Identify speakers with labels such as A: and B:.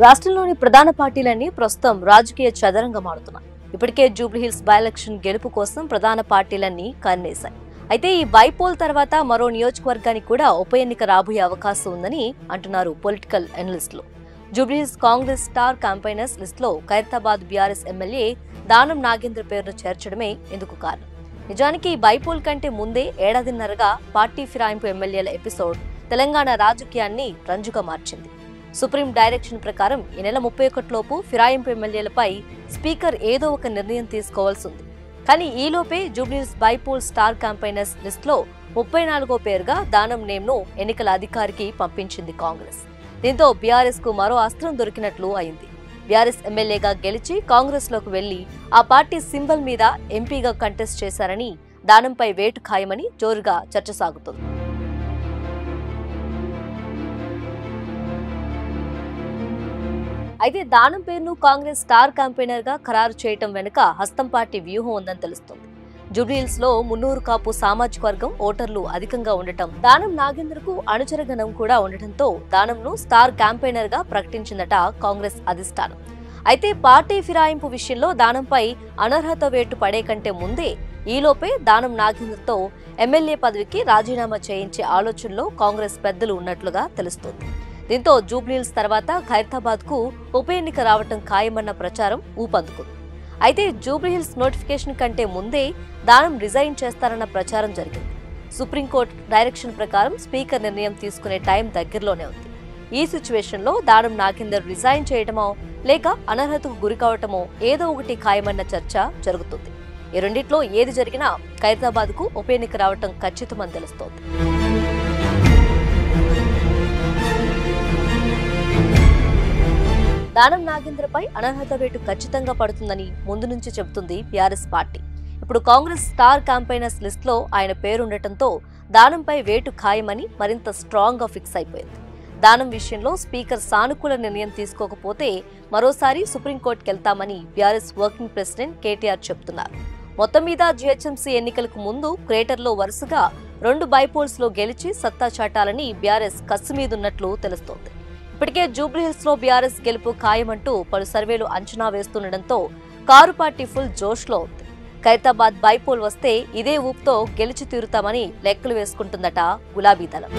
A: రాష్ట్రంలోని ప్రధాన పార్టీలన్నీ ప్రస్తుతం రాజకీయ చదరంగం ఆడుతున్నాయి. ఇప్పటికే జూబ్లీహిల్స్ బై ఎలక్షన్ గెలుపు కోసం ప్రధాన పార్టీలన్నీ కన్నేశాయి. అయితే ఈ బైపోల్ తర్వాత మరో నియోజకవర్గానికి కూడా ఉప ఎన్నిక రాబోయే అవకాశం ఉందని అంటున్నారు పొలిటికల్ అనలిస్టులు. జూబ్లీహిల్స్ కాంగ్రెస్ స్టార్ క్యాంపెయినర్స్ లిస్టులో ఖైరతాబాద్ బీఆర్ఎస్ ఎమ్మెల్యే దానం నాగేంద్ర పేరును చేర్చడమే ఇందుకు కారణం. నిజానికి ఈ బైపోల్ కంటే ముందే ఏడాదిన్నరగా పార్టీ ఫిరాయింపు ఎమ్మెల్యేల ఎపిసోడ్ తెలంగాణ రాజకీయాన్ని రంజుగా మార్చింది. సుప్రీం డైరెక్షన్ ప్రకారం ఈ నెల 31 లోపు ఫిరాయింపు ఎమ్మెల్యేలపై స్పీకర్ ఏదో ఒక నిర్ణయం తీసుకోవాల్సి ఉంది. కానీ ఈలోపే జూబ్లీహిల్స్ బైపోల్ స్టార్ క్యాంపెయినర్స్ లిస్టులో 34వ పేరుగా దానం నేమ్ను ఎన్నికల అధికారికి పంపించింది కాంగ్రెస్. దీంతో బీఆర్ఎస్ కు మరో అస్త్రం దొరికినట్లు అయింది. బీఆర్ఎస్ ఎమ్మెల్యేగా గెలిచి కాంగ్రెస్ లోకి వెళ్లి ఆ పార్టీ సింబల్ మీద ఎంపీగా కంటెస్ట్ చేశారని, దానంపై వేటు ఖాయమని జోరుగా చర్చ సాగుతుంది. అయితే దానం పేరును కాంగ్రెస్ స్టార్ క్యాంపెయినర్ గా ఖరారు చేయటం వెనుక హస్తం పార్టీ వ్యూహం ఉందని తెలుస్తోంది. జూబ్లీహిల్స్ లో 300 కాపు సామాజిక వర్గం ఓటర్లు అధికంగా ఉండటం, దానం నాగేంద్రకు అనుచరగణం కూడా ఉండటంతో దానంను స్టార్ క్యాంపెయినర్ గా ప్రకటించిందట కాంగ్రెస్ అధిష్టానం. అయితే పార్టీ ఫిరాయింపు విషయంలో దానంపై అనర్హత వేటు పడే కంటే ముందే ఈలోపే దానం నాగేంద్రతో ఎమ్మెల్యే పదవికి రాజీనామా చేయించే ఆలోచనలో కాంగ్రెస్ పెద్దలు ఉన్నట్లుగా తెలుస్తోంది. దీంతో జూబ్లీహిల్స్ తర్వాత ఖైరతాబాద్ కు ఉప ఎన్నిక రావటం ఖాయమన్న ప్రచారం ఊపందుకుంది. అయితే జూబ్లీహిల్స్ నోటిఫికేషన్ కంటే ముందే దానం రిజైన్ చేస్తారన్న ప్రచారం జరిగింది. సుప్రీంకోర్టు డైరెక్షన్ ప్రకారం స్పీకర్ నిర్ణయం తీసుకునే టైం దగ్గరలోనే ఉంది. ఈ సిచ్యువేషన్ లో దానం నాగేందర్ రిజైన్ చేయటమో లేక అనర్హతకు గురికావటమో ఏదో ఒకటి ఖాయమన్న చర్చ జరుగుతుంది. ఈ రెండిట్లో ఏది జరిగినా ఖైరతాబాద్ కు ఉప ఎన్నిక రావటం ఖచ్చితమని తెలుస్తోంది. దానం నాగేంద్రపై అనర్హత వేటు ఖచ్చితంగా పడుతుందని ముందు నుంచి చెబుతుంది బీఆర్ఎస్ పార్టీ. ఇప్పుడు కాంగ్రెస్ స్టార్ క్యాంపెయినర్స్ లిస్టులో ఆయన పేరుండటంతో దానంపై వేటు ఖాయమని మరింత స్ట్రాంగ్ గా ఫిక్స్ అయిపోయింది. దానం విషయంలో స్పీకర్ సానుకూల నిర్ణయం తీసుకోకపోతే మరోసారి సుప్రీంకోర్టుకెళ్తామని బీఆర్ఎస్ వర్కింగ్ ప్రెసిడెంట్ కేటీఆర్ చెబుతున్నారు. మొత్తం మీద జీహెచ్ఎంసీ ఎన్నికలకు ముందు గ్రేటర్లో వరుసగా 2 బైపోల్స్ లో గెలిచి సత్తా చాటాలని బీఆర్ఎస్ కసి మీదున్నట్లు తెలుస్తోంది. ఇప్పటికే జూబ్లీహిల్స్ లో బీఆర్ఎస్ గెలుపు ఖాయమంటూ పలు సర్వేలు అంచనా వేస్తుండటంతో కారు పార్టీ ఫుల్ జోష్ లో ఉంది. ఖైరతాబాద్ బైపోల్ వస్తే ఇదే ఊపుతో గెలిచి తీరుతామని లెక్కలు వేసుకుంటుందట గులాబీ దళం.